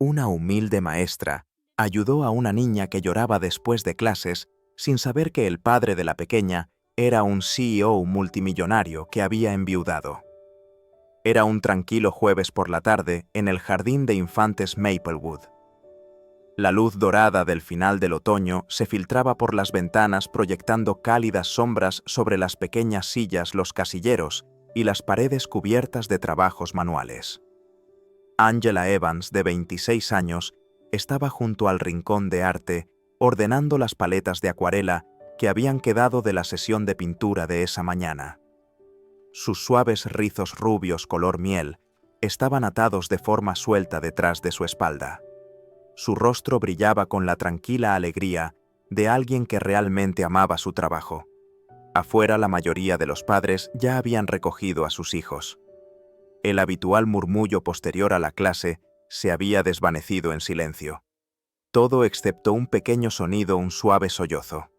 Una humilde maestra ayudó a una niña que lloraba después de clases sin saber que el padre de la pequeña era un CEO multimillonario que había enviudado. Era un tranquilo jueves por la tarde en el jardín de infantes Maplewood. La luz dorada del final del otoño se filtraba por las ventanas proyectando cálidas sombras sobre las pequeñas sillas, los casilleros y las paredes cubiertas de trabajos manuales. Angela Evans, de 26 años, estaba junto al rincón de arte ordenando las paletas de acuarela que habían quedado de la sesión de pintura de esa mañana. Sus suaves rizos rubios color miel estaban atados de forma suelta detrás de su espalda. Su rostro brillaba con la tranquila alegría de alguien que realmente amaba su trabajo. Afuera, la mayoría de los padres ya habían recogido a sus hijos. El habitual murmullo posterior a la clase se había desvanecido en silencio. Todo excepto un pequeño sonido, un suave sollozo.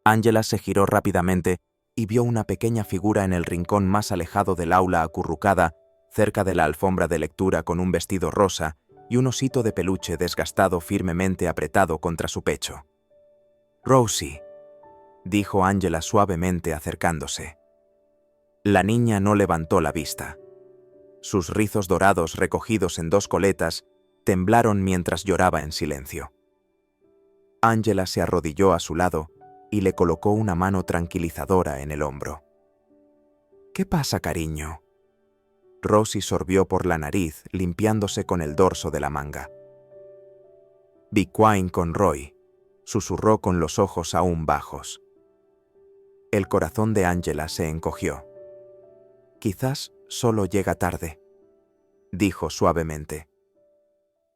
Angela se giró rápidamente y vio una pequeña figura en el rincón más alejado del aula acurrucada, cerca de la alfombra de lectura con un vestido rosa y un osito de peluche desgastado firmemente apretado contra su pecho. «Rosie», dijo Angela suavemente acercándose. La niña no levantó la vista. Sus rizos dorados recogidos en dos coletas temblaron mientras lloraba en silencio. Angela se arrodilló a su lado y le colocó una mano tranquilizadora en el hombro. «¿Qué pasa, cariño?». Rosie sorbió por la nariz, limpiándose con el dorso de la manga. «Be quiet con Roy», susurró con los ojos aún bajos. El corazón de Angela se encogió. «Quizás solo llega tarde», dijo suavemente.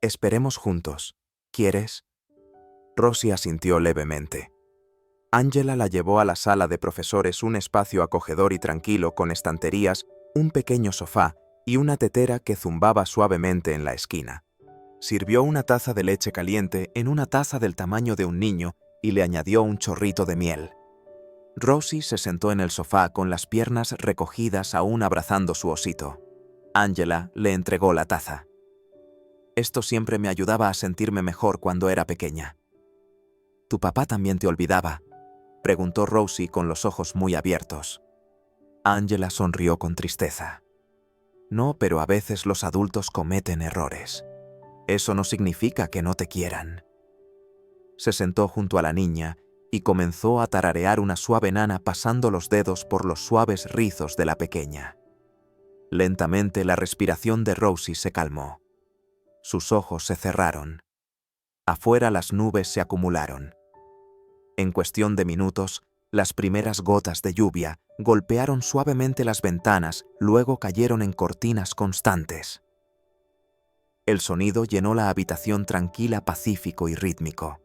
«Esperemos juntos. ¿Quieres?». Rosie asintió levemente. Angela la llevó a la sala de profesores, un espacio acogedor y tranquilo con estanterías, un pequeño sofá y una tetera que zumbaba suavemente en la esquina. Sirvió una taza de leche caliente en una taza del tamaño de un niño y le añadió un chorrito de miel. Rosie se sentó en el sofá con las piernas recogidas aún abrazando su osito. Angela le entregó la taza. «Esto siempre me ayudaba a sentirme mejor cuando era pequeña». «¿Tu papá también te olvidaba?», preguntó Rosie con los ojos muy abiertos. Angela sonrió con tristeza. «No, pero a veces los adultos cometen errores. Eso no significa que no te quieran». Se sentó junto a la niña y comenzó a tararear una suave nana pasando los dedos por los suaves rizos de la pequeña. Lentamente la respiración de Rosie se calmó. Sus ojos se cerraron. Afuera las nubes se acumularon. En cuestión de minutos, las primeras gotas de lluvia golpearon suavemente las ventanas, luego cayeron en cortinas constantes. El sonido llenó la habitación tranquila, pacífico y rítmico.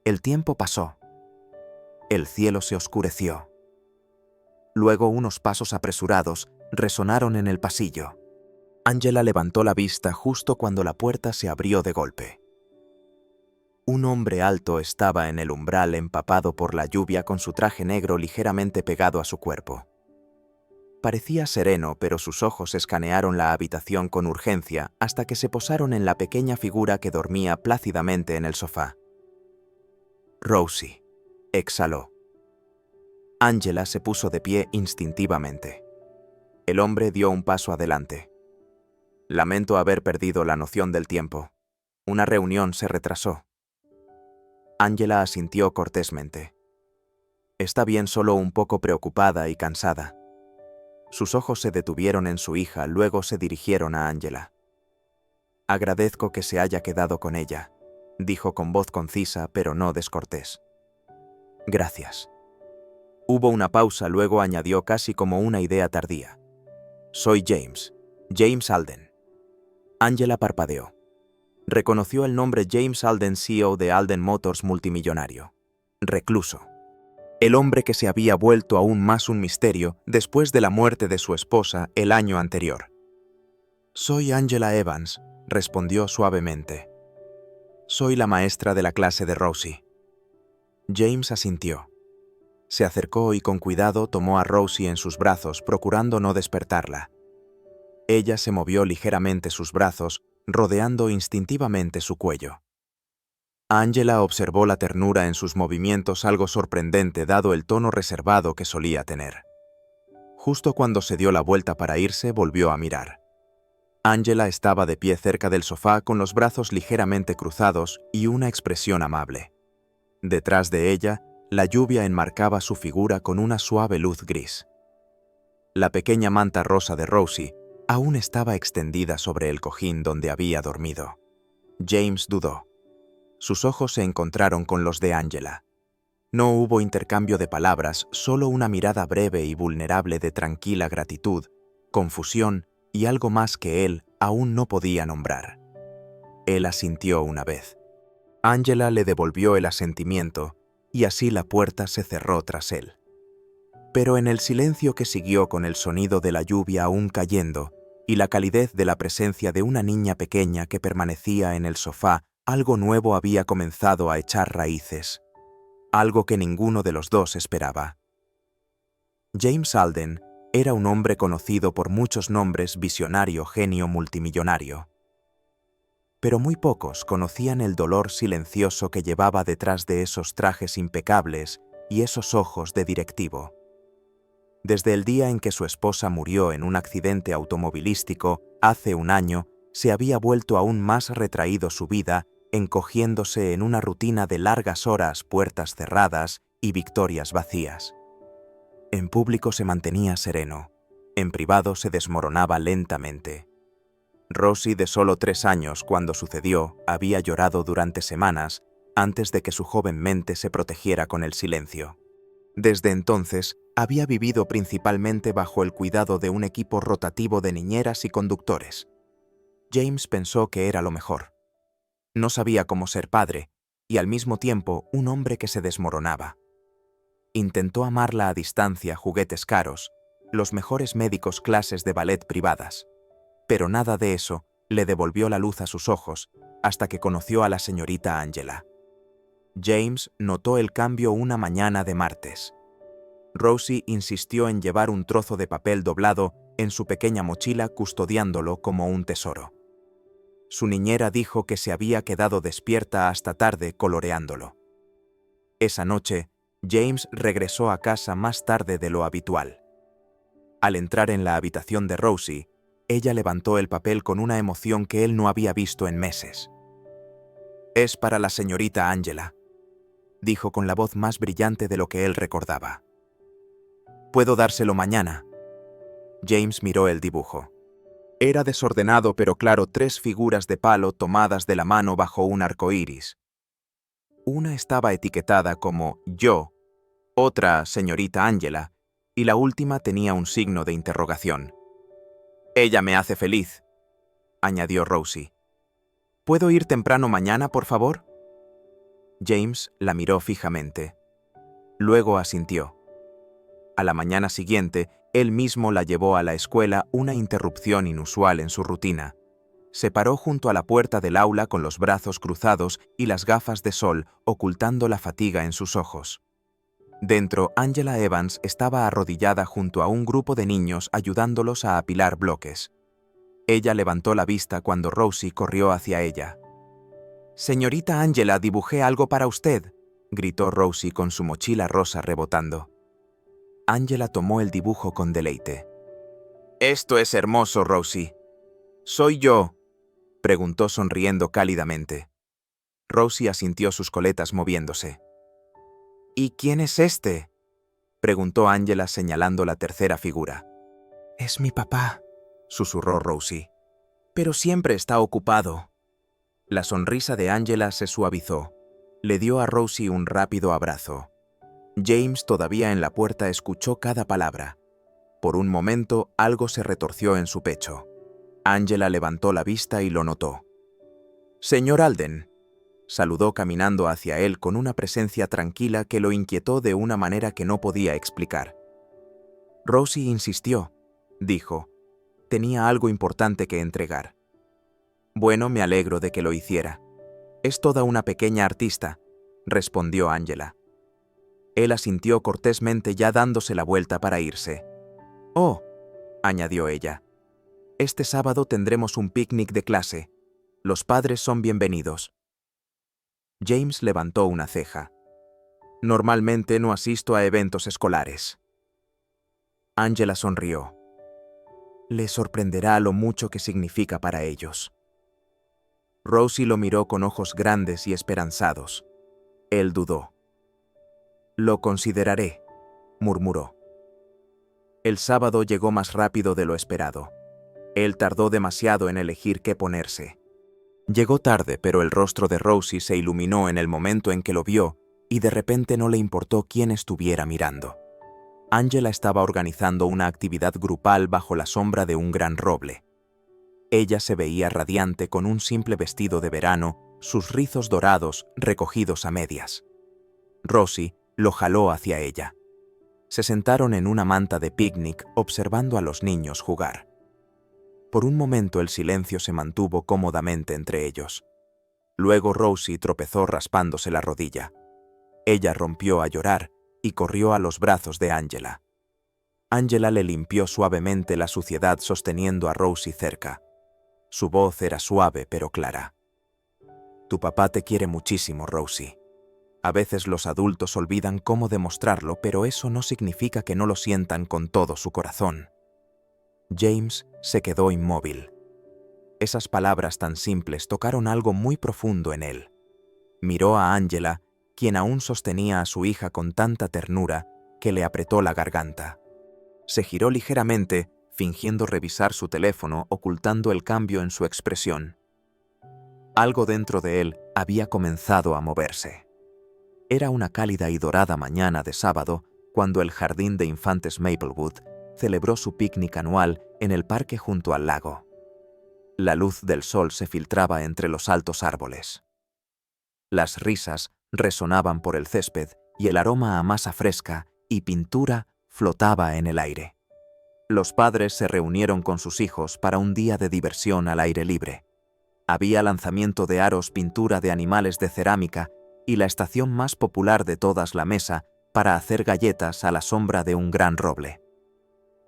El tiempo pasó. El cielo se oscureció. Luego unos pasos apresurados resonaron en el pasillo. Angela levantó la vista justo cuando la puerta se abrió de golpe. Un hombre alto estaba en el umbral empapado por la lluvia con su traje negro ligeramente pegado a su cuerpo. Parecía sereno, pero sus ojos escanearon la habitación con urgencia hasta que se posaron en la pequeña figura que dormía plácidamente en el sofá. «Rosie», exhaló. Angela se puso de pie instintivamente. El hombre dio un paso adelante. «Lamento haber perdido la noción del tiempo. Una reunión se retrasó». Angela asintió cortésmente. «Está bien, solo un poco preocupada y cansada». Sus ojos se detuvieron en su hija, luego se dirigieron a Angela. «Agradezco que se haya quedado con ella», dijo con voz concisa pero no descortés. «Gracias». Hubo una pausa, luego añadió casi como una idea tardía. «Soy James Alden». Angela parpadeó. Reconoció el nombre James Alden, CEO de Alden Motors multimillonario. Recluso. El hombre que se había vuelto aún más un misterio después de la muerte de su esposa el año anterior. «Soy Angela Evans», respondió suavemente. «Soy la maestra de la clase de Rosie». James asintió. Se acercó y con cuidado tomó a Rosie en sus brazos, procurando no despertarla. Ella se movió ligeramente sus brazos, rodeando instintivamente su cuello. Angela observó la ternura en sus movimientos, algo sorprendente dado el tono reservado que solía tener. Justo cuando se dio la vuelta para irse, volvió a mirar. Angela estaba de pie cerca del sofá con los brazos ligeramente cruzados y una expresión amable. Detrás de ella, la lluvia enmarcaba su figura con una suave luz gris. La pequeña manta rosa de Rosie aún estaba extendida sobre el cojín donde había dormido. James dudó. Sus ojos se encontraron con los de Angela. No hubo intercambio de palabras, solo una mirada breve y vulnerable de tranquila gratitud, confusión y algo más que él aún no podía nombrar. Él asintió una vez. Angela le devolvió el asentimiento y así la puerta se cerró tras él. Pero en el silencio que siguió, con el sonido de la lluvia aún cayendo y la calidez de la presencia de una niña pequeña que permanecía en el sofá, algo nuevo había comenzado a echar raíces. Algo que ninguno de los dos esperaba. James Alden era un hombre conocido por muchos nombres: visionario, genio, multimillonario. Pero muy pocos conocían el dolor silencioso que llevaba detrás de esos trajes impecables y esos ojos de directivo. Desde el día en que su esposa murió en un accidente automovilístico hace un año, se había vuelto aún más retraído su vida, encogiéndose en una rutina de largas horas, puertas cerradas y victorias vacías. En público se mantenía sereno, en privado se desmoronaba lentamente. Rosie, de solo 3 años cuando sucedió, había llorado durante semanas antes de que su joven mente se protegiera con el silencio. Desde entonces, había vivido principalmente bajo el cuidado de un equipo rotativo de niñeras y conductores. James pensó que era lo mejor. No sabía cómo ser padre, y al mismo tiempo un hombre que se desmoronaba. Intentó amarla a distancia: juguetes caros, los mejores médicos, clases de ballet privadas. Pero nada de eso le devolvió la luz a sus ojos hasta que conoció a la señorita Angela. James notó el cambio una mañana de martes. Rosie insistió en llevar un trozo de papel doblado en su pequeña mochila, custodiándolo como un tesoro. Su niñera dijo que se había quedado despierta hasta tarde coloreándolo. Esa noche, James regresó a casa más tarde de lo habitual. Al entrar en la habitación de Rosie, ella levantó el papel con una emoción que él no había visto en meses. «Es para la señorita Angela», dijo con la voz más brillante de lo que él recordaba. «¿Puedo dárselo mañana?» James miró el dibujo. Era desordenado pero claro: 3 figuras de palo tomadas de la mano bajo un arco iris. Una estaba etiquetada como «Yo», otra «Señorita Angela», y la última tenía un signo de interrogación. «Ella me hace feliz», añadió Rosie. «¿Puedo ir temprano mañana, por favor?» James la miró fijamente. Luego asintió. A la mañana siguiente, él mismo la llevó a la escuela, una interrupción inusual en su rutina. Se paró junto a la puerta del aula con los brazos cruzados y las gafas de sol ocultando la fatiga en sus ojos. Dentro, Angela Evans estaba arrodillada junto a un grupo de niños ayudándolos a apilar bloques. Ella levantó la vista cuando Rosie corrió hacia ella. «Señorita Angela, dibujé algo para usted», gritó Rosie con su mochila rosa rebotando. Angela tomó el dibujo con deleite. «Esto es hermoso, Rosie». «¿Soy yo?», preguntó sonriendo cálidamente. Rosie asintió, sus coletas moviéndose. «¿Y quién es este?», preguntó Angela señalando la tercera figura. «Es mi papá», susurró Rosie. «Pero siempre está ocupado». La sonrisa de Angela se suavizó. Le dio a Rosie un rápido abrazo. James, todavía en la puerta, escuchó cada palabra. Por un momento, algo se retorció en su pecho. Angela levantó la vista y lo notó. «Señor Alden», saludó caminando hacia él con una presencia tranquila que lo inquietó de una manera que no podía explicar. «Rosie insistió», dijo. «Tenía algo importante que entregar». «Bueno, me alegro de que lo hiciera. Es toda una pequeña artista», respondió Angela. Él asintió cortésmente, ya dándose la vuelta para irse. «Oh», añadió ella, «este sábado tendremos un picnic de clase. Los padres son bienvenidos. James levantó una ceja. Normalmente no asisto a eventos escolares. Angela sonrió. Le sorprenderá lo mucho que significa para ellos. Rosie lo miró con ojos grandes y esperanzados. Él dudó. Lo consideraré, murmuró. El sábado llegó más rápido de lo esperado. Él tardó demasiado en elegir qué ponerse. Llegó tarde, pero el rostro de Rosie se iluminó en el momento en que lo vio y de repente no le importó quién estuviera mirando. Angela estaba organizando una actividad grupal bajo la sombra de un gran roble. Ella se veía radiante con un simple vestido de verano, sus rizos dorados recogidos a medias. Rosie lo jaló hacia ella. Se sentaron en una manta de picnic observando a los niños jugar. Por un momento el silencio se mantuvo cómodamente entre ellos. Luego Rosie tropezó raspándose la rodilla. Ella rompió a llorar y corrió a los brazos de Angela. Angela le limpió suavemente la suciedad sosteniendo a Rosie cerca. Su voz era suave pero clara. Tu papá te quiere muchísimo, Rosie. A veces los adultos olvidan cómo demostrarlo, pero eso no significa que no lo sientan con todo su corazón. James se quedó inmóvil. Esas palabras tan simples tocaron algo muy profundo en él. Miró a Angela, quien aún sostenía a su hija con tanta ternura que le apretó la garganta. Se giró ligeramente, fingiendo revisar su teléfono, ocultando el cambio en su expresión. Algo dentro de él había comenzado a moverse. Era una cálida y dorada mañana de sábado cuando el jardín de infantes Maplewood celebró su picnic anual en el parque junto al lago. La luz del sol se filtraba entre los altos árboles. Las risas resonaban por el césped y el aroma a masa fresca y pintura flotaba en el aire. Los padres se reunieron con sus hijos para un día de diversión al aire libre. Había lanzamiento de aros, pintura de animales de cerámica y la estación más popular de todas, la mesa para hacer galletas a la sombra de un gran roble.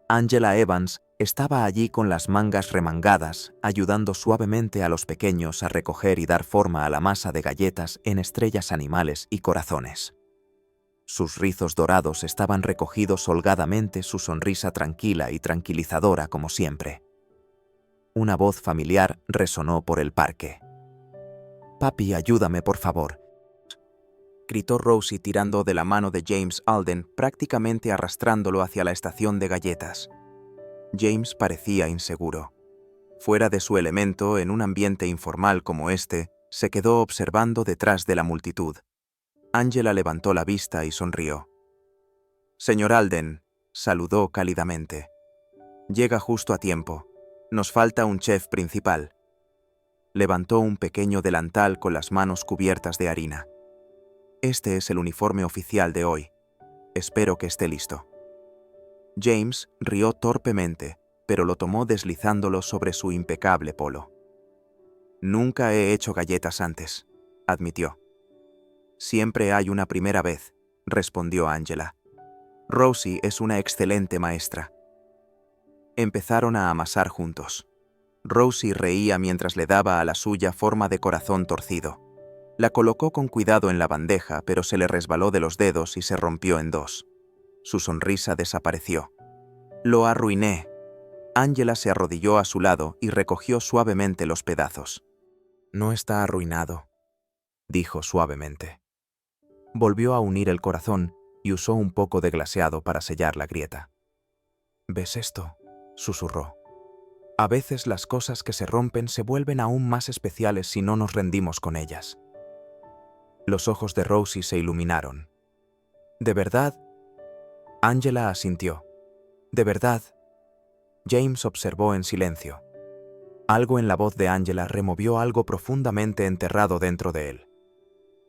Angela Evans estaba allí con las mangas remangadas, ayudando suavemente a los pequeños a recoger y dar forma a la masa de galletas en estrellas, animales y corazones. Sus rizos dorados estaban recogidos holgadamente, su sonrisa tranquila y tranquilizadora como siempre. Una voz familiar resonó por el parque. «Papi, ayúdame, por favor», gritó Rosie tirando de la mano de James Alden, prácticamente arrastrándolo hacia la estación de galletas. James parecía inseguro. Fuera de su elemento, en un ambiente informal como este, se quedó observando detrás de la multitud. Angela levantó la vista y sonrió. «Señor Alden», saludó cálidamente. «Llega justo a tiempo. Nos falta un chef principal». Levantó un pequeño delantal con las manos cubiertas de harina. «Este es el uniforme oficial de hoy. Espero que esté listo». James rió torpemente, pero lo tomó deslizándolo sobre su impecable polo. «Nunca he hecho galletas antes», admitió. «Siempre hay una primera vez», respondió Angela. «Rosie es una excelente maestra». Empezaron a amasar juntos. Rosie reía mientras le daba a la suya forma de corazón torcido. La colocó con cuidado en la bandeja, pero se le resbaló de los dedos y se rompió en dos. Su sonrisa desapareció. «Lo arruiné». Angela se arrodilló a su lado y recogió suavemente los pedazos. «No está arruinado», dijo suavemente. Volvió a unir el corazón y usó un poco de glaseado para sellar la grieta. «¿Ves esto?», susurró. «A veces las cosas que se rompen se vuelven aún más especiales si no nos rendimos con ellas». Los ojos de Rosie se iluminaron. «¿De verdad?». Angela asintió. «¿De verdad?». James observó en silencio. Algo en la voz de Angela removió algo profundamente enterrado dentro de él.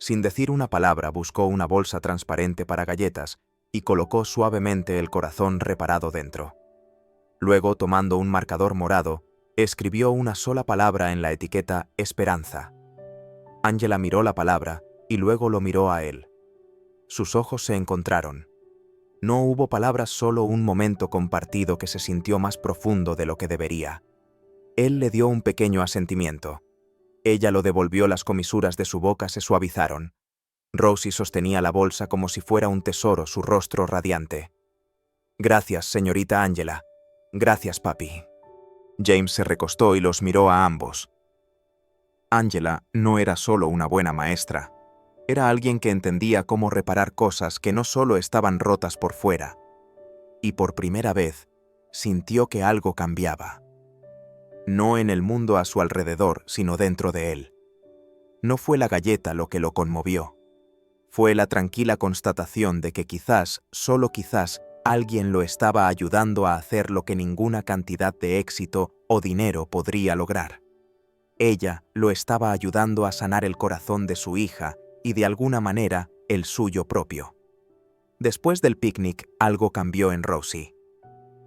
Sin decir una palabra, buscó una bolsa transparente para galletas y colocó suavemente el corazón reparado dentro. Luego, tomando un marcador morado, escribió una sola palabra en la etiqueta «Esperanza». Angela miró la palabra y luego lo miró a él. Sus ojos se encontraron. No hubo palabras, solo un momento compartido que se sintió más profundo de lo que debería. Él le dio un pequeño asentimiento. Ella lo devolvió, las comisuras de su boca se suavizaron. Rosie sostenía la bolsa como si fuera un tesoro, su rostro radiante. Gracias, señorita Angela. Gracias, papi. James se recostó y los miró a ambos. Angela no era solo una buena maestra. Era alguien que entendía cómo reparar cosas que no solo estaban rotas por fuera. Y por primera vez, sintió que algo cambiaba. No en el mundo a su alrededor, sino dentro de él. No fue la galleta lo que lo conmovió. Fue la tranquila constatación de que quizás, solo quizás, alguien lo estaba ayudando a hacer lo que ninguna cantidad de éxito o dinero podría lograr. Ella lo estaba ayudando a sanar el corazón de su hija y de alguna manera el suyo propio. Después del picnic, algo cambió en Rosie.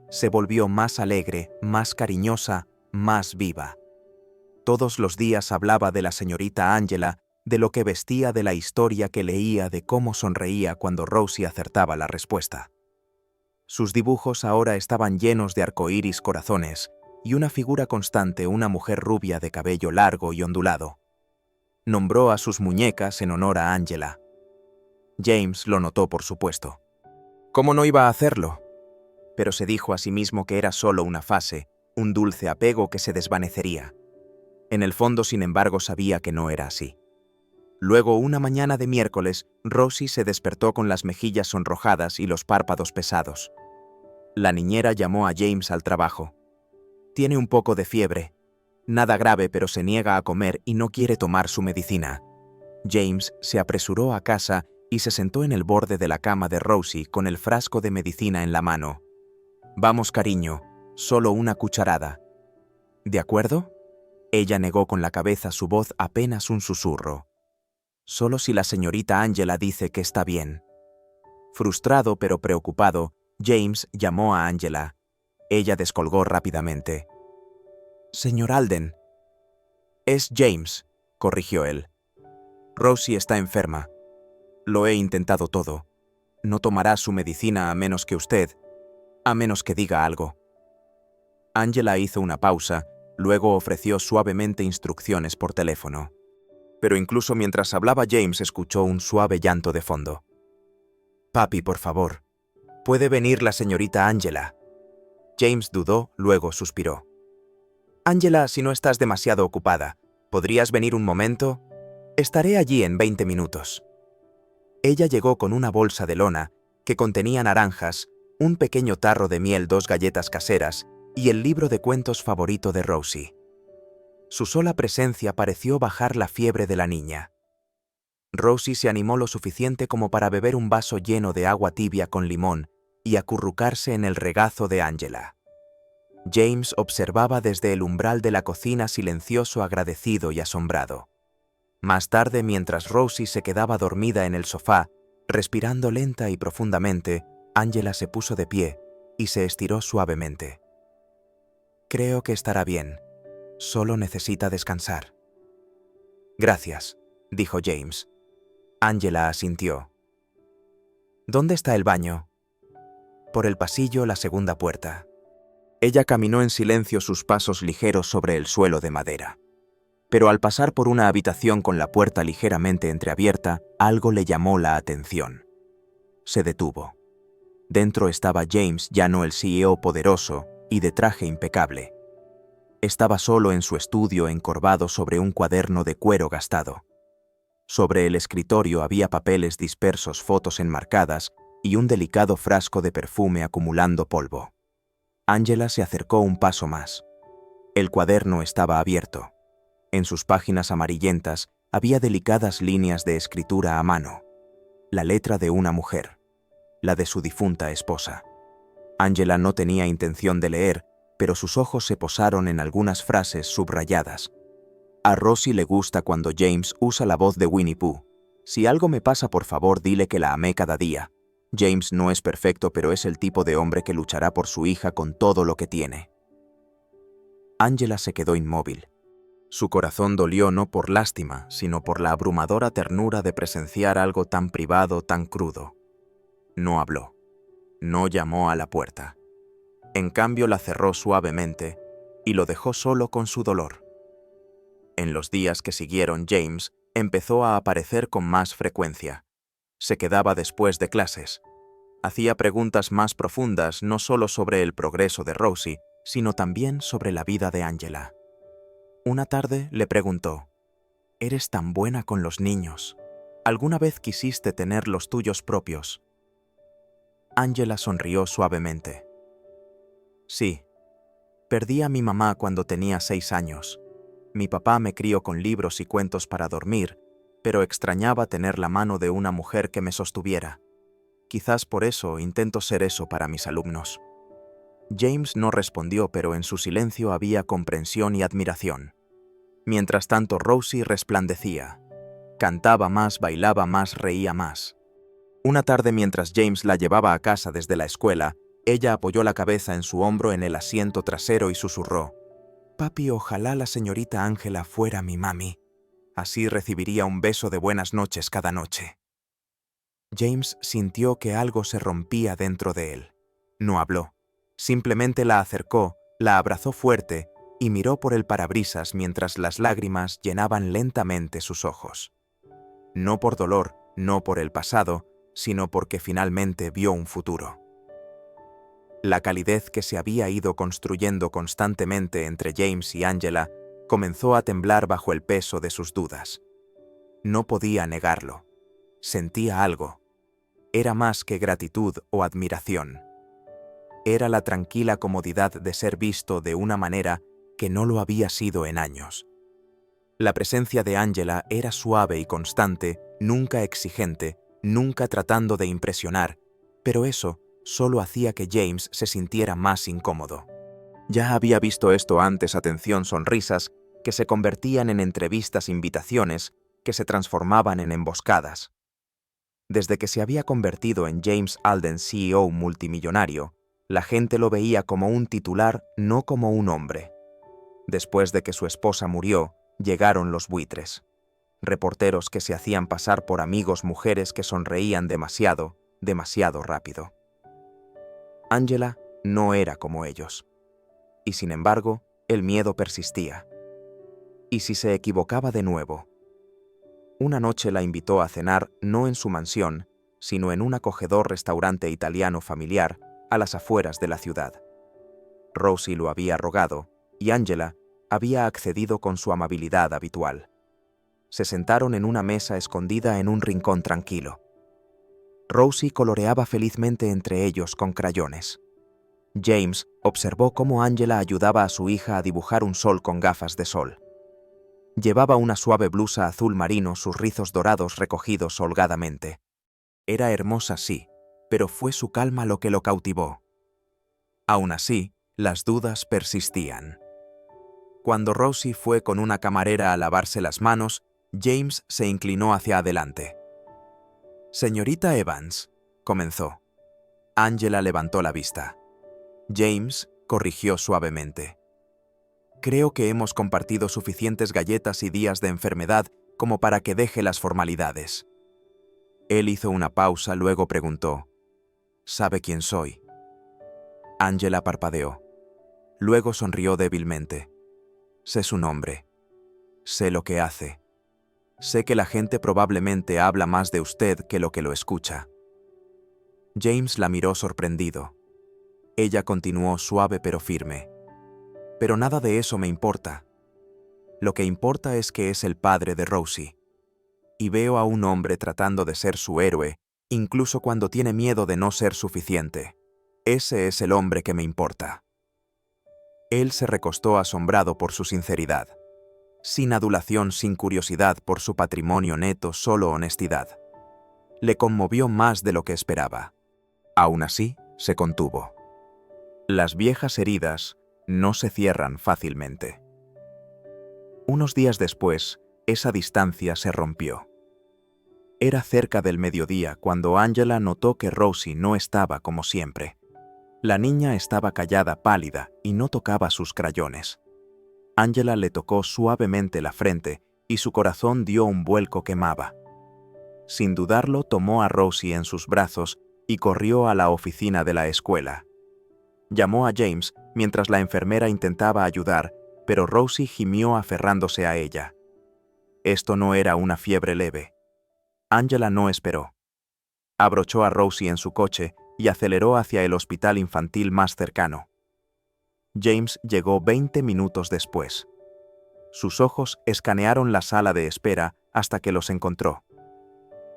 Se volvió más alegre, más cariñosa, más viva. Todos los días hablaba de la señorita Angela, de lo que vestía, de la historia que leía, de cómo sonreía cuando Rosie acertaba la respuesta. Sus dibujos ahora estaban llenos de arcoíris, corazones y una figura constante, una mujer rubia de cabello largo y ondulado. Nombró a sus muñecas en honor a Angela. James lo notó, por supuesto. ¿Cómo no iba a hacerlo? Pero se dijo a sí mismo que era solo una fase, un dulce apego que se desvanecería. En el fondo, sin embargo, sabía que no era así. Luego, una mañana de miércoles, Rosie se despertó con las mejillas sonrojadas y los párpados pesados. La niñera llamó a James al trabajo. Tiene un poco de fiebre. Nada grave, pero se niega a comer y no quiere tomar su medicina. James se apresuró a casa y se sentó en el borde de la cama de Rosie con el frasco de medicina en la mano. «Vamos, cariño, solo una cucharada». «¿De acuerdo?» Ella negó con la cabeza, su voz apenas un susurro. «Solo si la señorita Angela dice que está bien». Frustrado pero preocupado, James llamó a Angela. Ella descolgó rápidamente. «Señor Alden». «Es James», corrigió él. «Rosie está enferma. Lo he intentado todo. No tomará su medicina a menos que diga algo». Angela hizo una pausa, luego ofreció suavemente instrucciones por teléfono. Pero incluso mientras hablaba, James escuchó un suave llanto de fondo. «Papi, por favor, ¿puede venir la señorita Angela?» James dudó, luego suspiró. «Angela, si no estás demasiado ocupada, ¿podrías venir un momento? Estaré allí en 20 minutos». Ella llegó con una bolsa de lona que contenía naranjas, un pequeño tarro de miel, 2 galletas caseras y el libro de cuentos favorito de Rosie. Su sola presencia pareció bajar la fiebre de la niña. Rosie se animó lo suficiente como para beber un vaso lleno de agua tibia con limón y acurrucarse en el regazo de Angela. James observaba desde el umbral de la cocina, silencioso, agradecido y asombrado. Más tarde, mientras Rosie se quedaba dormida en el sofá, respirando lenta y profundamente, Angela se puso de pie y se estiró suavemente. «Creo que estará bien. Solo necesita descansar». «Gracias», dijo James. Angela asintió. «¿Dónde está el baño?» «Por el pasillo, la segunda puerta». Ella caminó en silencio, sus pasos ligeros sobre el suelo de madera. Pero al pasar por una habitación con la puerta ligeramente entreabierta, algo le llamó la atención. Se detuvo. Dentro estaba James, ya no el CEO poderoso y de traje impecable. Estaba solo en su estudio, encorvado sobre un cuaderno de cuero gastado. Sobre el escritorio había papeles dispersos, fotos enmarcadas y un delicado frasco de perfume acumulando polvo. Angela se acercó un paso más. El cuaderno estaba abierto. En sus páginas amarillentas había delicadas líneas de escritura a mano. La letra de una mujer, la de su difunta esposa. Angela no tenía intención de leer, pero sus ojos se posaron en algunas frases subrayadas. A Rosie le gusta cuando James usa la voz de Winnie Pooh. Si algo me pasa, por favor, dile que la amé cada día. James no es perfecto, pero es el tipo de hombre que luchará por su hija con todo lo que tiene. Angela se quedó inmóvil. Su corazón dolió no por lástima, sino por la abrumadora ternura de presenciar algo tan privado, tan crudo. No habló. No llamó a la puerta. En cambio, la cerró suavemente y lo dejó solo con su dolor. En los días que siguieron, James empezó a aparecer con más frecuencia. Se quedaba después de clases. Hacía preguntas más profundas no solo sobre el progreso de Rosie, sino también sobre la vida de Angela. Una tarde le preguntó: «Eres tan buena con los niños. ¿Alguna vez quisiste tener los tuyos propios?» Angela sonrió suavemente. «Sí. Perdí a mi mamá cuando tenía 6 años. Mi papá me crió con libros y cuentos para dormir, pero extrañaba tener la mano de una mujer que me sostuviera. Quizás por eso intento ser eso para mis alumnos». James no respondió, pero en su silencio había comprensión y admiración. Mientras tanto, Rosie resplandecía. Cantaba más, bailaba más, reía más. Una tarde, mientras James la llevaba a casa desde la escuela, ella apoyó la cabeza en su hombro en el asiento trasero y susurró: «Papi, ojalá la señorita Angela fuera mi mami. Así recibiría un beso de buenas noches cada noche». James sintió que algo se rompía dentro de él. No habló. Simplemente la acercó, la abrazó fuerte y miró por el parabrisas mientras las lágrimas llenaban lentamente sus ojos. No por dolor, no por el pasado, sino porque finalmente vio un futuro. La calidez que se había ido construyendo constantemente entre James y Angela comenzó a temblar bajo el peso de sus dudas. No podía negarlo. Sentía algo. Era más que gratitud o admiración. Era la tranquila comodidad de ser visto de una manera que no lo había sido en años. La presencia de Angela era suave y constante, nunca exigente, nunca tratando de impresionar, pero eso solo hacía que James se sintiera más incómodo. Ya había visto esto antes: atención, sonrisas que se convertían en entrevistas, invitaciones que se transformaban en emboscadas. Desde que se había convertido en James Alden, CEO multimillonario, la gente lo veía como un titular, no como un hombre. Después de que su esposa murió, llegaron los buitres. Reporteros que se hacían pasar por amigos, mujeres que sonreían demasiado, demasiado rápido. Angela no era como ellos. Y sin embargo, el miedo persistía. ¿Y si se equivocaba de nuevo? Una noche la invitó a cenar, no en su mansión, sino en un acogedor restaurante italiano familiar a las afueras de la ciudad. Rosie lo había rogado, y Angela había accedido con su amabilidad habitual. Se sentaron en una mesa escondida en un rincón tranquilo. Rosie coloreaba felizmente entre ellos con crayones. James observó cómo Angela ayudaba a su hija a dibujar un sol con gafas de sol. Llevaba una suave blusa azul marino, sus rizos dorados recogidos holgadamente. Era hermosa, sí, pero fue su calma lo que lo cautivó. Aún así, las dudas persistían. Cuando Rosie fue con una camarera a lavarse las manos, James se inclinó hacia adelante. «Señorita Evans», comenzó. Angela levantó la vista. James corrigió suavemente. «Creo que hemos compartido suficientes galletas y días de enfermedad como para que deje las formalidades». Él hizo una pausa, luego preguntó: «¿Sabe quién soy?». Angela parpadeó. Luego sonrió débilmente. «Sé su nombre. Sé lo que hace. Sé que la gente probablemente habla más de usted que lo escucha». James la miró sorprendido. Ella continuó suave pero firme. «Pero nada de eso me importa. Lo que importa es que es el padre de Rosie. Y veo a un hombre tratando de ser su héroe, incluso cuando tiene miedo de no ser suficiente. Ese es el hombre que me importa». Él se recostó asombrado por su sinceridad. Sin adulación, sin curiosidad por su patrimonio neto, solo honestidad. Le conmovió más de lo que esperaba. Aún así, se contuvo. Las viejas heridas no se cierran fácilmente. Unos días después, esa distancia se rompió. Era cerca del mediodía cuando Angela notó que Rosie no estaba como siempre. La niña estaba callada, pálida, y no tocaba sus crayones. Angela le tocó suavemente la frente y su corazón dio un vuelco que amaba. Sin dudarlo, tomó a Rosie en sus brazos y corrió a la oficina de la escuela. Llamó a James mientras la enfermera intentaba ayudar, pero Rosie gimió aferrándose a ella. Esto no era una fiebre leve. Angela no esperó. Abrochó a Rosie en su coche y aceleró hacia el hospital infantil más cercano. James llegó 20 minutos después. Sus ojos escanearon la sala de espera hasta que los encontró.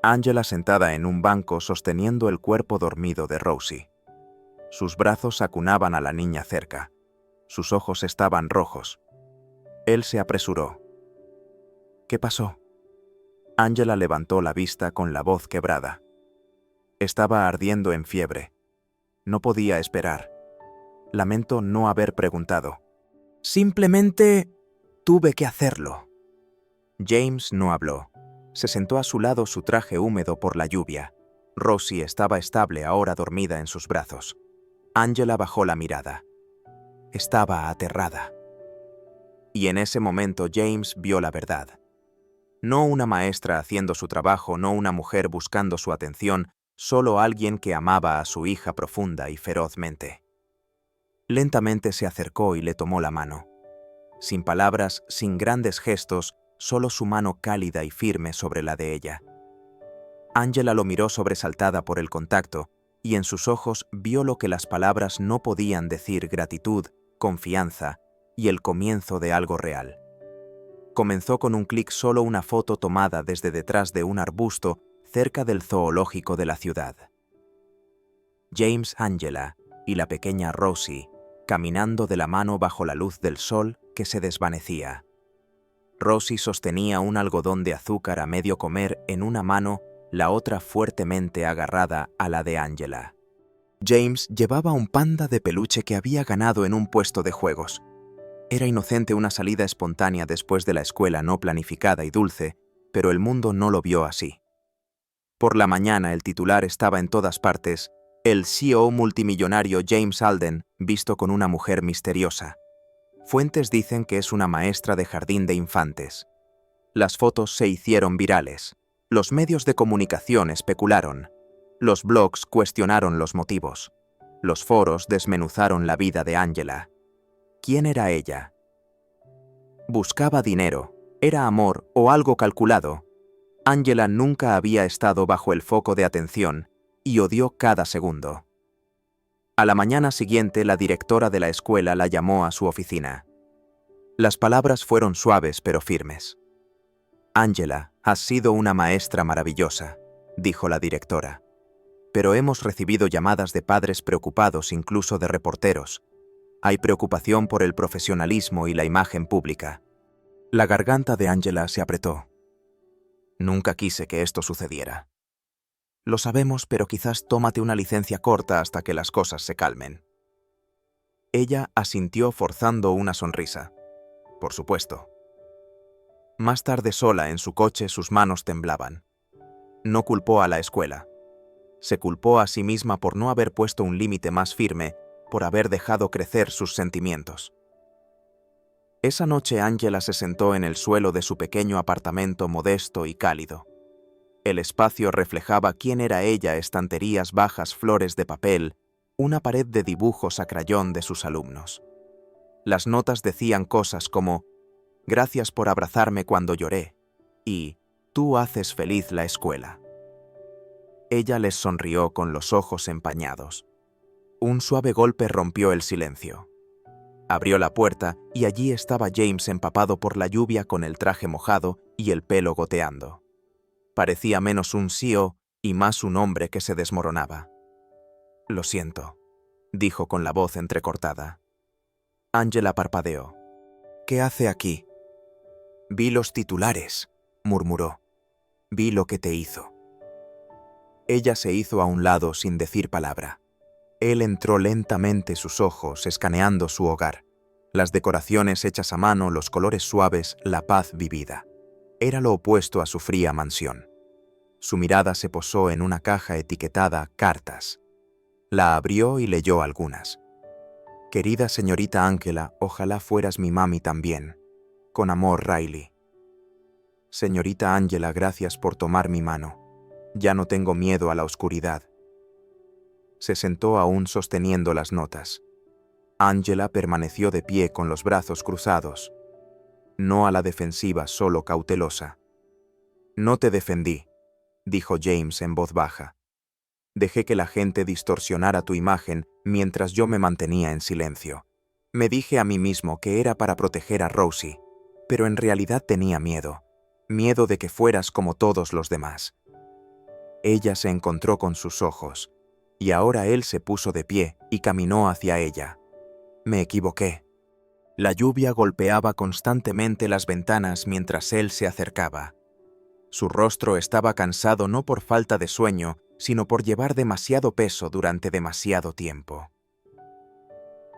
Angela sentada en un banco sosteniendo el cuerpo dormido de Rosie. Sus brazos acunaban a la niña cerca. Sus ojos estaban rojos. Él se apresuró. ¿Qué pasó? Angela levantó la vista con la voz quebrada. Estaba ardiendo en fiebre. No podía esperar. Lamento no haber preguntado. Simplemente tuve que hacerlo. James no habló. Se sentó a su lado, su traje húmedo por la lluvia. Rosie estaba estable, ahora dormida en sus brazos. Angela bajó la mirada. Estaba aterrada. Y en ese momento James vio la verdad. No una maestra haciendo su trabajo, no una mujer buscando su atención, solo alguien que amaba a su hija profunda y ferozmente. Lentamente se acercó y le tomó la mano. Sin palabras, sin grandes gestos, solo su mano cálida y firme sobre la de ella. Angela lo miró sobresaltada por el contacto, y en sus ojos vio lo que las palabras no podían decir: gratitud, confianza y el comienzo de algo real. Comenzó con un clic, solo una foto tomada desde detrás de un arbusto cerca del zoológico de la ciudad. James, Angela y la pequeña Rosie caminando de la mano bajo la luz del sol que se desvanecía. Rosie sostenía un algodón de azúcar a medio comer en una mano, la otra fuertemente agarrada a la de Angela. James llevaba un panda de peluche que había ganado en un puesto de juegos. Era inocente, una salida espontánea después de la escuela, no planificada y dulce, pero el mundo no lo vio así. Por la mañana el titular estaba en todas partes: el CEO multimillonario James Alden, visto con una mujer misteriosa. Fuentes dicen que es una maestra de jardín de infantes. Las fotos se hicieron virales. Los medios de comunicación especularon. Los blogs cuestionaron los motivos. Los foros desmenuzaron la vida de Angela. ¿Quién era ella? Buscaba dinero, era amor o algo calculado. Angela nunca había estado bajo el foco de atención y odió cada segundo. A la mañana siguiente, la directora de la escuela la llamó a su oficina. Las palabras fueron suaves pero firmes. Angela, has sido una maestra maravillosa, dijo la directora. Pero hemos recibido llamadas de padres preocupados, incluso de reporteros. Hay preocupación por el profesionalismo y la imagen pública. La garganta de Angela se apretó. Nunca quise que esto sucediera. Lo sabemos, pero quizás tómate una licencia corta hasta que las cosas se calmen. Ella asintió forzando una sonrisa. Por supuesto. Más tarde, sola en su coche, sus manos temblaban. No culpó a la escuela. Se culpó a sí misma por no haber puesto un límite más firme, por haber dejado crecer sus sentimientos. Esa noche Angela se sentó en el suelo de su pequeño apartamento modesto y cálido. El espacio reflejaba quién era ella: estanterías bajas, flores de papel, una pared de dibujos a crayón de sus alumnos. Las notas decían cosas como: gracias por abrazarme cuando lloré, y tú haces feliz la escuela. Ella les sonrió con los ojos empañados. Un suave golpe rompió el silencio. Abrió la puerta y allí estaba James, empapado por la lluvia, con el traje mojado y el pelo goteando. Parecía menos un CEO y más un hombre que se desmoronaba. Lo siento, dijo con la voz entrecortada. Angela parpadeó. ¿Qué hace aquí? Vi los titulares, murmuró. Vi lo que te hizo. Ella se hizo a un lado sin decir palabra. Él entró lentamente, sus ojos escaneando su hogar. Las decoraciones hechas a mano, los colores suaves, la paz vivida. Era lo opuesto a su fría mansión. Su mirada se posó en una caja etiquetada «Cartas». La abrió y leyó algunas. Querida señorita Angela, ojalá fueras mi mami también. Con amor, Riley. Señorita Angela, gracias por tomar mi mano. Ya no tengo miedo a la oscuridad. Se sentó aún sosteniendo las notas. Angela permaneció de pie con los brazos cruzados, no a la defensiva, solo cautelosa. «No te defendí», dijo James en voz baja. «Dejé que la gente distorsionara tu imagen mientras yo me mantenía en silencio. Me dije a mí mismo que era para proteger a Rosie, pero en realidad tenía miedo de que fueras como todos los demás». Ella se encontró con sus ojos, y ahora él se puso de pie y caminó hacia ella. «Me equivoqué». La lluvia golpeaba constantemente las ventanas mientras él se acercaba. Su rostro estaba cansado no por falta de sueño, sino por llevar demasiado peso durante demasiado tiempo.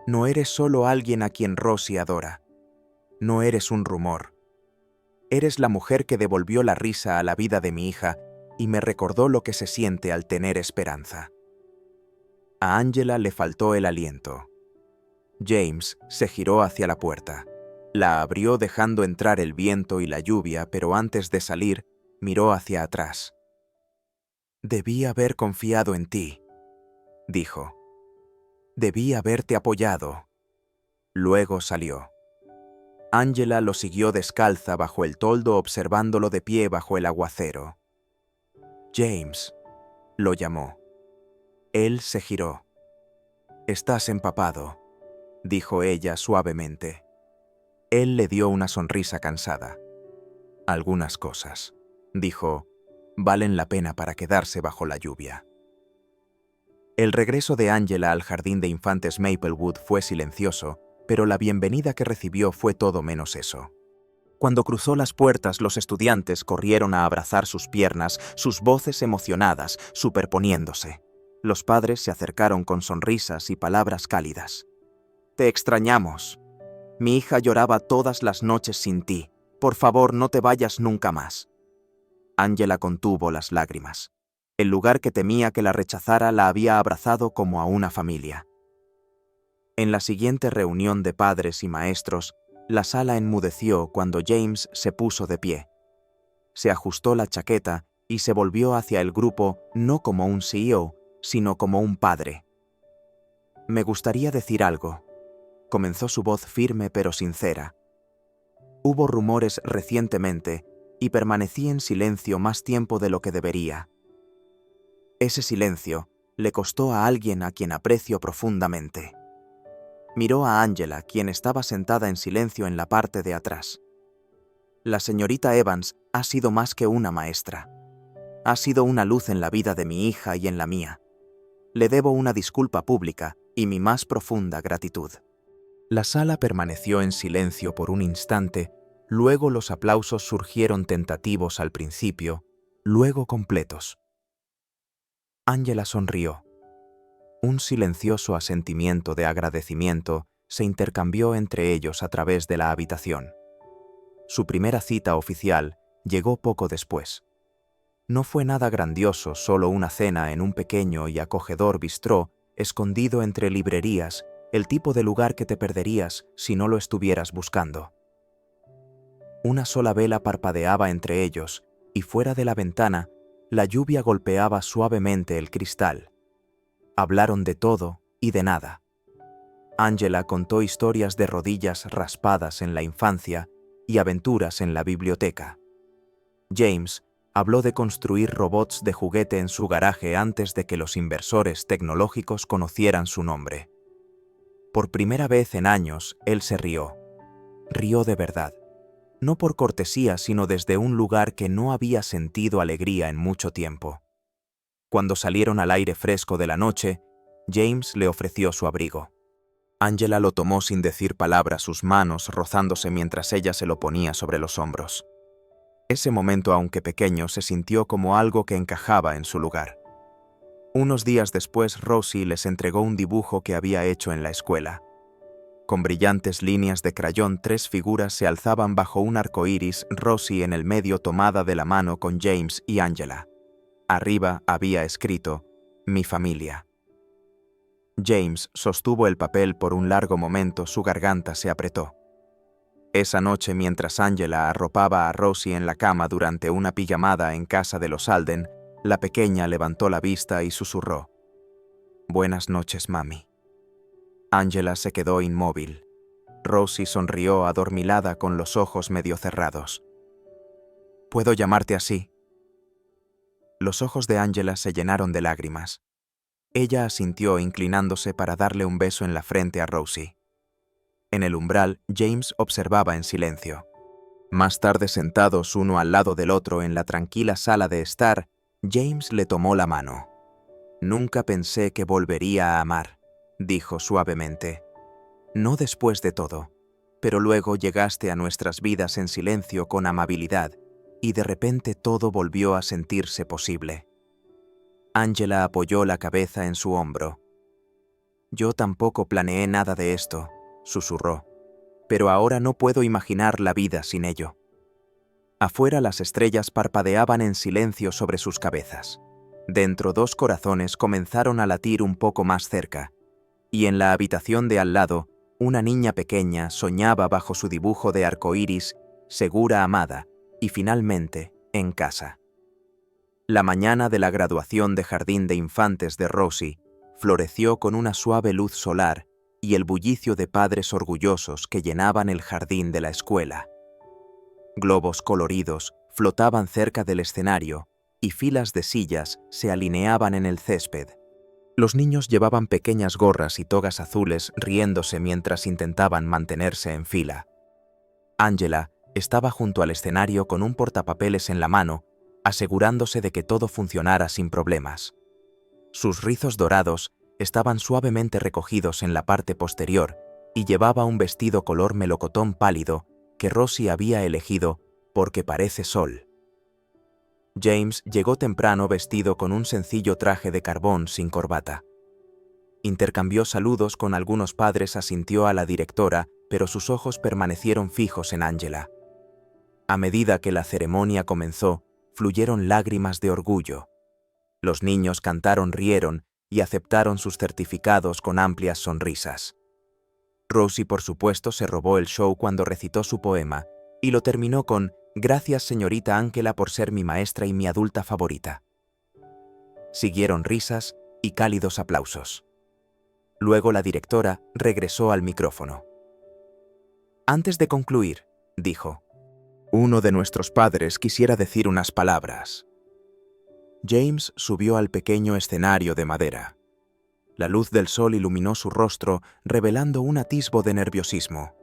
«No eres solo alguien a quien Rosie adora. No eres un rumor. Eres la mujer que devolvió la risa a la vida de mi hija y me recordó lo que se siente al tener esperanza». A Angela le faltó el aliento. James se giró hacia la puerta. La abrió dejando entrar el viento y la lluvia, pero antes de salir, miró hacia atrás. «Debí haber confiado en ti», dijo. «Debí haberte apoyado». Luego salió. Angela lo siguió descalza bajo el toldo observándolo de pie bajo el aguacero. «James», lo llamó. Él se giró. «Estás empapado», dijo ella suavemente. Él le dio una sonrisa cansada. «Algunas cosas», dijo, «valen la pena para quedarse bajo la lluvia». El regreso de Angela al jardín de infantes Maplewood fue silencioso, pero la bienvenida que recibió fue todo menos eso. Cuando cruzó las puertas, los estudiantes corrieron a abrazar sus piernas, sus voces emocionadas, superponiéndose. Los padres se acercaron con sonrisas y palabras cálidas. «Te extrañamos. Mi hija lloraba todas las noches sin ti. Por favor, no te vayas nunca más». Angela contuvo las lágrimas. El lugar que temía que la rechazara la había abrazado como a una familia. En la siguiente reunión de padres y maestros, la sala enmudeció cuando James se puso de pie. Se ajustó la chaqueta y se volvió hacia el grupo no como un CEO, sino como un padre. «Me gustaría decir algo», comenzó su voz firme pero sincera. «Hubo rumores recientemente y permanecí en silencio más tiempo de lo que debería. Ese silencio le costó a alguien a quien aprecio profundamente». Miró a Angela, quien estaba sentada en silencio en la parte de atrás. «La señorita Evans ha sido más que una maestra. Ha sido una luz en la vida de mi hija y en la mía. Le debo una disculpa pública y mi más profunda gratitud». La sala permaneció en silencio por un instante, luego los aplausos surgieron tentativos al principio, luego completos. Angela sonrió. Un silencioso asentimiento de agradecimiento se intercambió entre ellos a través de la habitación. Su primera cita oficial llegó poco después. No fue nada grandioso, solo una cena en un pequeño y acogedor bistró escondido entre librerías, el tipo de lugar que te perderías si no lo estuvieras buscando. Una sola vela parpadeaba entre ellos, y fuera de la ventana, la lluvia golpeaba suavemente el cristal. Hablaron de todo y de nada. Angela contó historias de rodillas raspadas en la infancia y aventuras en la biblioteca. James habló de construir robots de juguete en su garaje antes de que los inversores tecnológicos conocieran su nombre. Por primera vez en años, él se rió. Rió de verdad. No por cortesía, sino desde un lugar que no había sentido alegría en mucho tiempo. Cuando salieron al aire fresco de la noche, James le ofreció su abrigo. Angela lo tomó sin decir palabra, sus manos rozándose mientras ella se lo ponía sobre los hombros. Ese momento, aunque pequeño, se sintió como algo que encajaba en su lugar. Unos días después, Rosie les entregó un dibujo que había hecho en la escuela. Con brillantes líneas de crayón, 3 figuras se alzaban bajo un arco iris, Rosie en el medio tomada de la mano con James y Angela. Arriba había escrito, «Mi familia». James sostuvo el papel por un largo momento, su garganta se apretó. Esa noche, mientras Angela arropaba a Rosie en la cama durante una pijamada en casa de los Alden, la pequeña levantó la vista y susurró, «Buenas noches, mami». Angela se quedó inmóvil. Rosie sonrió adormilada con los ojos medio cerrados. ¿Puedo llamarte así? Los ojos de Angela se llenaron de lágrimas. Ella asintió inclinándose para darle un beso en la frente a Rosie. En el umbral, James observaba en silencio. Más tarde, sentados uno al lado del otro en la tranquila sala de estar, James le tomó la mano. «Nunca pensé que volvería a amar», dijo suavemente. «No después de todo, pero luego llegaste a nuestras vidas en silencio con amabilidad, y de repente todo volvió a sentirse posible». Angela apoyó la cabeza en su hombro. «Yo tampoco planeé nada de esto», susurró, «pero ahora no puedo imaginar la vida sin ello». Afuera las estrellas parpadeaban en silencio sobre sus cabezas. Dentro 2 corazones comenzaron a latir un poco más cerca, y en la habitación de al lado, una niña pequeña soñaba bajo su dibujo de arcoíris, segura, amada, y finalmente, en casa. La mañana de la graduación de jardín de infantes de Rosie floreció con una suave luz solar y el bullicio de padres orgullosos que llenaban el jardín de la escuela. Globos coloridos flotaban cerca del escenario y filas de sillas se alineaban en el césped. Los niños llevaban pequeñas gorras y togas azules riéndose mientras intentaban mantenerse en fila. Angela estaba junto al escenario con un portapapeles en la mano, asegurándose de que todo funcionara sin problemas. Sus rizos dorados estaban suavemente recogidos en la parte posterior y llevaba un vestido color melocotón pálido que Rosie había elegido porque parece sol. James llegó temprano vestido con un sencillo traje de carbón sin corbata. Intercambió saludos con algunos padres, asintió a la directora, pero sus ojos permanecieron fijos en Angela. A medida que la ceremonia comenzó, fluyeron lágrimas de orgullo. Los niños cantaron, rieron y aceptaron sus certificados con amplias sonrisas. Rosie, por supuesto, se robó el show cuando recitó su poema y lo terminó con «Gracias, señorita Angela, por ser mi maestra y mi adulta favorita». Siguieron risas y cálidos aplausos. Luego la directora regresó al micrófono. «Antes de concluir», dijo, «uno de nuestros padres quisiera decir unas palabras». James subió al pequeño escenario de madera. La luz del sol iluminó su rostro, revelando un atisbo de nerviosismo.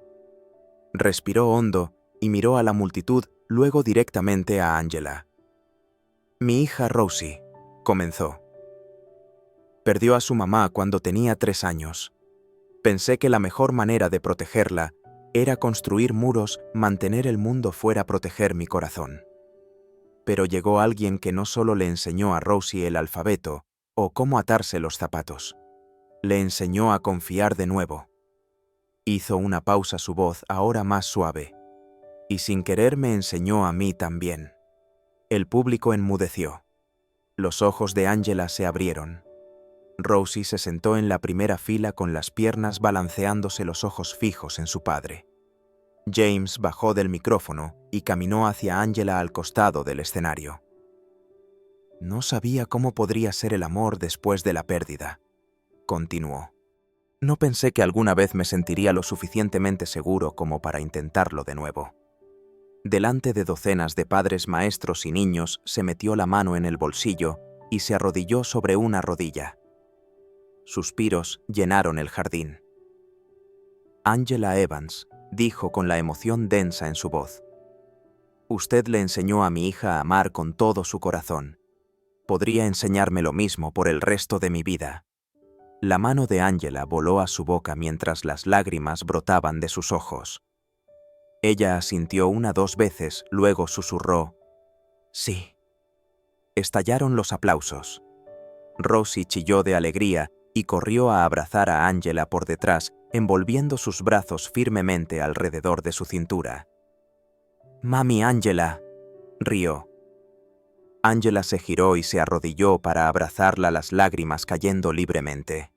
Respiró hondo y miró a la multitud, luego directamente a Angela. «Mi hija Rosie», comenzó. «Perdió a su mamá cuando tenía 3 años. Pensé que la mejor manera de protegerla era construir muros, mantener el mundo fuera, proteger mi corazón. Pero llegó alguien que no solo le enseñó a Rosie el alfabeto o cómo atarse los zapatos. Le enseñó a confiar de nuevo». Hizo una pausa, su voz ahora más suave. «Y sin querer me enseñó a mí también». El público enmudeció. Los ojos de Angela se abrieron. Rosie se sentó en la primera fila con las piernas balanceándose, los ojos fijos en su padre. James bajó del micrófono y caminó hacia Angela al costado del escenario. «No sabía cómo podría ser el amor después de la pérdida», continuó. «No pensé que alguna vez me sentiría lo suficientemente seguro como para intentarlo de nuevo». Delante de docenas de padres, maestros y niños, se metió la mano en el bolsillo y se arrodilló sobre una rodilla. Suspiros llenaron el jardín. «Angela Evans», dijo con la emoción densa en su voz, «usted le enseñó a mi hija a amar con todo su corazón. Podría enseñarme lo mismo por el resto de mi vida». La mano de Angela voló a su boca mientras las lágrimas brotaban de sus ojos. Ella asintió 1 o 2 veces, luego susurró, «Sí». Estallaron los aplausos. Rosie chilló de alegría y corrió a abrazar a Angela por detrás, envolviendo sus brazos firmemente alrededor de su cintura. «Mami Angela», rió. Angela se giró y se arrodilló para abrazarla, las lágrimas cayendo libremente.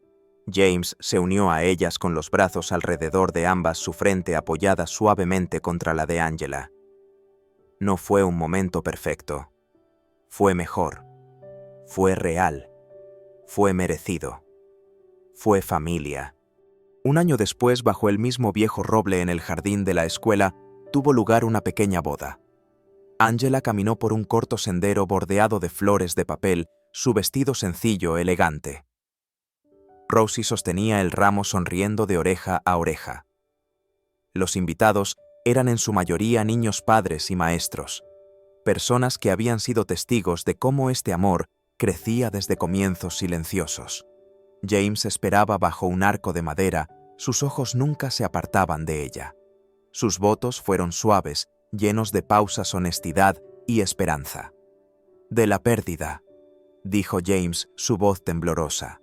James se unió a ellas con los brazos alrededor de ambas, su frente apoyada suavemente contra la de Angela. No fue un momento perfecto. Fue mejor. Fue real. Fue merecido. Fue familia. Un año después, bajo el mismo viejo roble en el jardín de la escuela, tuvo lugar una pequeña boda. Angela caminó por un corto sendero bordeado de flores de papel, su vestido sencillo, elegante. Rosie sostenía el ramo sonriendo de oreja a oreja. Los invitados eran en su mayoría niños padres y maestros, personas que habían sido testigos de cómo este amor crecía desde comienzos silenciosos. James esperaba bajo un arco de madera, sus ojos nunca se apartaban de ella. Sus votos fueron suaves, llenos de pausas, honestidad y esperanza. «De la pérdida», dijo James, su voz temblorosa.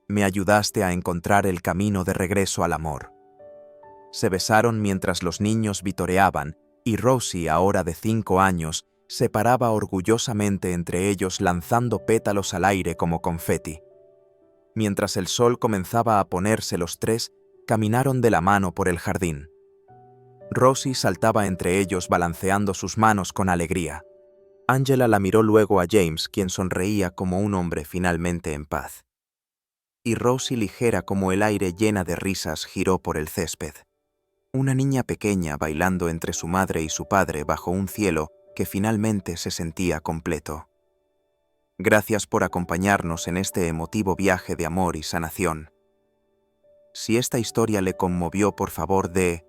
«Me ayudaste a encontrar el camino de regreso al amor». Se besaron mientras los niños vitoreaban, y Rosie, ahora de 5 años, se paraba orgullosamente entre ellos lanzando pétalos al aire como confeti. Mientras el sol comenzaba a ponerse, los tres caminaron de la mano por el jardín. Rosie saltaba entre ellos balanceando sus manos con alegría. Angela la miró luego a James, quien sonreía como un hombre finalmente en paz. Y Rosie, ligera como el aire, llena de risas, giró por el césped. Una niña pequeña bailando entre su madre y su padre bajo un cielo que finalmente se sentía completo. Gracias por acompañarnos en este emotivo viaje de amor y sanación. Si esta historia le conmovió, por favor dé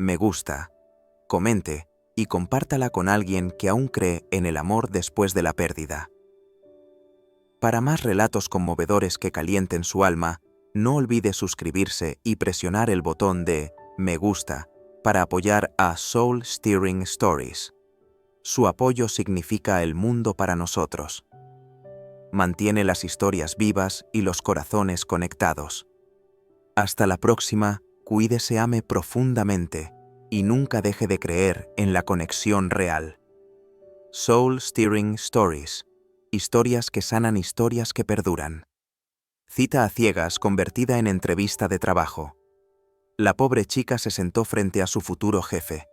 me gusta, comente y compártala con alguien que aún cree en el amor después de la pérdida. Para más relatos conmovedores que calienten su alma, no olvide suscribirse y presionar el botón de me gusta para apoyar a Soul Stirring Stories. Su apoyo significa el mundo para nosotros. Mantiene las historias vivas y los corazones conectados. Hasta la próxima, cuídese, ame profundamente y nunca deje de creer en la conexión real. Soul Stirring Stories. Historias que sanan, historias que perduran. Cita a ciegas convertida en entrevista de trabajo. La pobre chica se sentó frente a su futuro jefe.